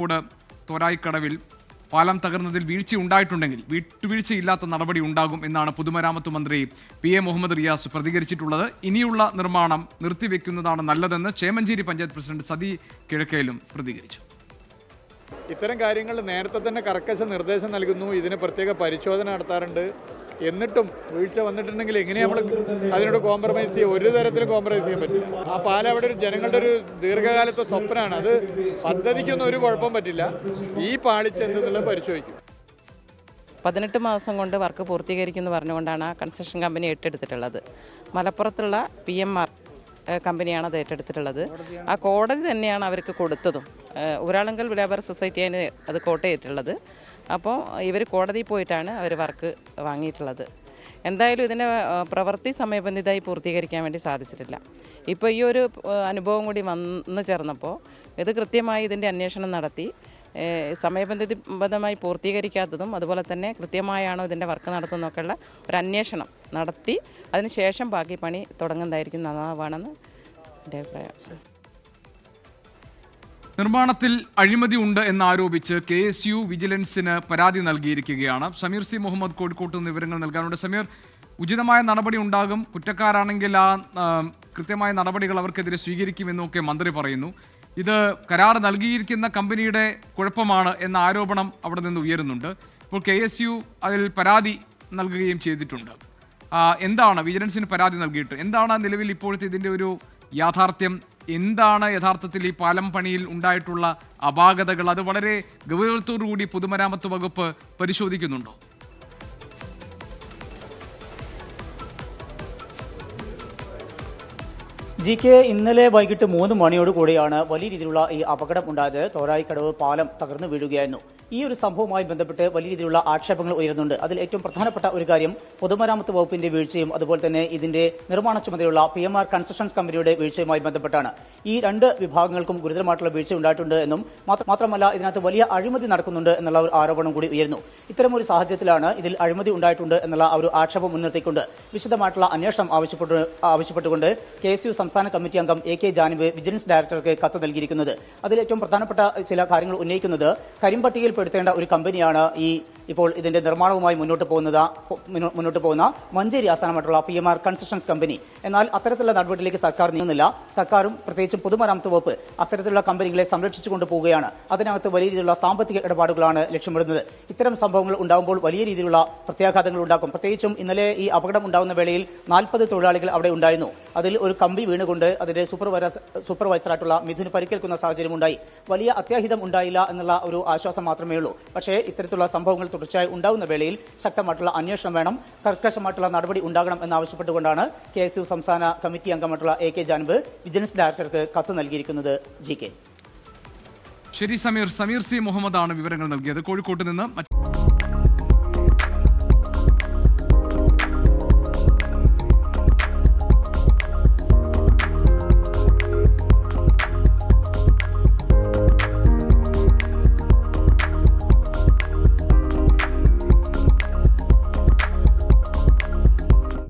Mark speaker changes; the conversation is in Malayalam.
Speaker 1: കോഴിക്കോട് തോരായിക്കടവിൽ പാലം തകർന്നതിൽ വീഴ്ചയുണ്ടായിട്ടുണ്ടെങ്കിൽ വിട്ടുവീഴ്ചയില്ലാത്ത നടപടി ഉണ്ടാകും എന്നാണ് പൊതുമരാമത്ത് മന്ത്രി PM മുഹമ്മദ് റിയാസ് പ്രതികരിച്ചിട്ടുള്ളത്. ഇനിയുള്ള നിർമ്മാണം നിർത്തിവെക്കുന്നതാണ് നല്ലതെന്ന് ചേമഞ്ചേരി പഞ്ചായത്ത് പ്രസിഡന്റ് സതി കിഴക്കേലും പ്രതികരിച്ചു.
Speaker 2: ഇത്തരം കാര്യങ്ങൾ നേരത്തെ തന്നെ കർക്കശ നിർദ്ദേശം നൽകുന്നു, ഇതിന് പ്രത്യേക പരിശോധന നടത്താറുണ്ട്. എന്നിട്ടും വീഴ്ച വന്നിട്ടുണ്ടെങ്കിൽ എങ്ങനെ നമ്മൾ അതിനോട് കോംപ്രമൈസ് ചെയ്യുക? ഒരു തരത്തിലും കോംപ്രമൈസ് ചെയ്യാൻ പറ്റില്ല. ആ പാലം അവിടെ ഒരു ജനങ്ങളുടെ ഒരു ദീർഘകാലത്തെ സ്വപ്നമാണ്. അത് പദ്ധതിക്കൊന്നും ഒരു കുഴപ്പം പറ്റില്ല. ഈ പാളിച്ച എന്തെന്നുള്ളത് പരിശോധിക്കും.
Speaker 3: 18 മാസം കൊണ്ട് വർക്ക് പൂർത്തീകരിക്കുമെന്ന് പറഞ്ഞുകൊണ്ടാണ് ആ കൺസ്ട്രക്ഷൻ കമ്പനി ഏറ്റെടുത്തിട്ടുള്ളത്. മലപ്പുറത്തുള്ള PMR കമ്പനിയാണ് അത് ഏറ്റെടുത്തിട്ടുള്ളത്. ആ കോടതി തന്നെയാണ് അവർക്ക് കൊടുത്തതും. ഊരാളുങ്കൽ ലേബർ സൊസൈറ്റിയാണ് അത് കോട്ട് ചെയ്തിട്ടുള്ളത്. അപ്പോൾ ഇവർ കോടതിയിൽ പോയിട്ടാണ് അവർ വർക്ക് വാങ്ങിയിട്ടുള്ളത്. എന്തായാലും ഇതിനെ പ്രവൃത്തി സമയബന്ധിതമായി പൂർത്തീകരിക്കാൻ വേണ്ടി സാധിച്ചിട്ടില്ല. ഇപ്പോൾ ഈ ഒരു അനുഭവം കൂടി വന്നു ചേർന്നപ്പോൾ ഇത് കൃത്യമായി ഇതിൻ്റെ അന്വേഷണം നടത്തി സമയബന്ധിതമായി പൂർത്തീകരിക്കാത്തതും അതുപോലെ തന്നെ കൃത്യമായാണോ ഇതിൻ്റെ വർക്ക് നടത്തുന്നതൊക്കെയുള്ള ഒരു അന്വേഷണം നടത്തി അതിനുശേഷം ബാക്കി പണി തുടങ്ങുന്നതായിരിക്കും നന്നാവാണെന്ന് എൻ്റെ അഭിപ്രായം.
Speaker 1: നിർമ്മാണത്തിൽ അഴിമതി ഉണ്ട് എന്നാരോപിച്ച് KSU വിജിലൻസിന് പരാതി നൽകിയിരിക്കുകയാണ്. സമീർ C. മുഹമ്മദ് കോഴിക്കോട്ട് നിന്ന് വിവരങ്ങൾ നൽകാനുണ്ട്. സമീർ, ഉചിതമായ നടപടി ഉണ്ടാകും, കുറ്റക്കാരാണെങ്കിൽ ആ കൃത്യമായ നടപടികൾ അവർക്കെതിരെ സ്വീകരിക്കുമെന്നൊക്കെ മന്ത്രി പറയുന്നു. ഇത് കരാർ നൽകിയിരിക്കുന്ന കമ്പനിയുടെ കുഴപ്പമാണ് എന്ന ആരോപണം അവിടെ നിന്ന് ഉയരുന്നുണ്ട്. ഇപ്പോൾ KSU അതിൽ പരാതി നൽകുകയും ചെയ്തിട്ടുണ്ട്. എന്താണ് വിജിലൻസിന് പരാതി നൽകിയിട്ട് എന്താണ് നിലവിൽ ഇപ്പോഴത്തെ ഇതിൻ്റെ ഒരു യാഥാർത്ഥ്യം? എന്താണ് യഥാർത്ഥത്തിൽ ഈ പാലം പണിയിൽ ഉണ്ടായിട്ടുള്ള അപാകതകൾ? അത് വളരെ ഗൗരവത്തോടുകൂടി പൊതുമരാമത്ത് വകുപ്പ് പരിശോധിക്കുന്നുണ്ടോ?
Speaker 4: GK, ഇന്നലെ വൈകിട്ട് 3 മണിയോട് കൂടിയാണ് വലിയ രീതിയിലുള്ള ഈ അപകടം ഉണ്ടായത്. തോരായിക്കടവ് പാലം തകർന്നു വീഴുകയായിരുന്നു. ഈ ഒരു സംഭവവുമായി ബന്ധപ്പെട്ട് വലിയ രീതിയിലുള്ള ആക്ഷേപങ്ങൾ ഉയരുന്നുണ്ട്. അതിൽ ഏറ്റവും പ്രധാനപ്പെട്ട ഒരു കാര്യം പൊതുമരാമത്ത് വകുപ്പിന്റെ വീഴ്ചയും അതുപോലെ തന്നെ ഇതിന്റെ നിർമ്മാണ ചുമതലയുള്ള PMR കൺസ്ട്രക്ഷൻസ് കമ്പനിയുടെ വീഴ്ചയുമായി ബന്ധപ്പെട്ടാണ്. ഈ രണ്ട് വിഭാഗങ്ങൾക്കും ഗുരുതരമായിട്ടുള്ള വീഴ്ച ഉണ്ടായിട്ടുണ്ട് എന്നും മാത്രമല്ല ഇതിനകത്ത് വലിയ അഴിമതി നടക്കുന്നുണ്ട് എന്നുള്ള ഒരു ആരോപണം കൂടി ഉയരുന്നു. ഇത്തരമൊരു സാഹചര്യത്തിലാണ് ഇതിൽ അഴിമതി ഉണ്ടായിട്ടുണ്ട് എന്നുള്ള ഒരു ആക്ഷേപം മുൻനിർത്തിക്കൊണ്ട് വിശദമായിട്ടുള്ള അന്വേഷണം ആവശ്യപ്പെട്ടുകൊണ്ട് KSU സംസ്ഥാന കമ്മിറ്റി അംഗം AK ജാനിബ് വിജിലൻസ് ഡയറക്ടർക്ക് കത്ത് നൽകിയിരിക്കുന്നത്. അതിൽ ഏറ്റവും പ്രധാനപ്പെട്ട ചില കാര്യങ്ങൾ ഉന്നയിക്കുന്നത് കരിമ്പട്ടികയിൽ പെടുത്തേണ്ട ഒരു കമ്പനിയാണ് ഇപ്പോൾ ഇതിന്റെ നിർമ്മാണവുമായി മുന്നോട്ട് പോകുന്ന മഞ്ചേരി ആസ്ഥാനമായിട്ടുള്ള PMR കൺസ്ട്രക്ഷൻസ് കമ്പനി. എന്നാൽ അത്തരത്തിലുള്ള നടപടിയിലേക്ക് സർക്കാർ നീങ്ങുന്നില്ല. സർക്കാരും പ്രത്യേകിച്ചും പൊതുമരാമത്ത് വകുപ്പ് അത്തരത്തിലുള്ള കമ്പനികളെ സംരക്ഷിച്ചുകൊണ്ട് പോവുകയാണ്. അതിനകത്ത് വലിയ രീതിയിലുള്ള സാമ്പത്തിക ഇടപാടുകളാണ് ലക്ഷ്യമിടുന്നത്. ഇത്തരം സംഭവങ്ങൾ ഉണ്ടാകുമ്പോൾ വലിയ രീതിയിലുള്ള പ്രത്യാഘാതങ്ങൾ ഉണ്ടാക്കും. പ്രത്യേകിച്ചും ഇന്നലെ ഈ അപകടം ഉണ്ടാകുന്ന വേളയിൽ 40 തൊഴിലാളികൾ അവിടെ ഉണ്ടായിരുന്നു. അതിൽ ഒരു കമ്പി വീണുകൊണ്ട് അതിന്റെ സൂപ്പർവൈസറായിട്ടുള്ള മിഥുന് പരിക്കേൽക്കുന്ന സാഹചര്യം ഉണ്ടായി. വലിയ അത്യാഹിതം ഉണ്ടായില്ല എന്നുള്ള ഒരു ആശ്വാസം മാത്രമേ ഉള്ളൂ. പക്ഷേ ഇത്തരത്തിലുള്ള സംഭവങ്ങൾ തുടർച്ചയായി ഉണ്ടാകുന്ന വേളയിൽ ശക്തമായിട്ടുള്ള അന്വേഷണം വേണം, കർക്കശമായിട്ടുള്ള നടപടി ഉണ്ടാകണം എന്നാവശ്യപ്പെട്ടുകൊണ്ടാണ് KSU സംസ്ഥാന കമ്മിറ്റി അംഗമായിട്ടുള്ള AK ജാനിബ് വിജിലൻസ് ഡയറക്ടർക്ക് കത്ത് നൽകിയിരിക്കുന്നത്. GK.
Speaker 1: ശരി സമീർ C. മുഹമ്മദാണ് വിവരങ്ങൾ നൽകിയത് കോഴിക്കോട്ട് നിന്ന്.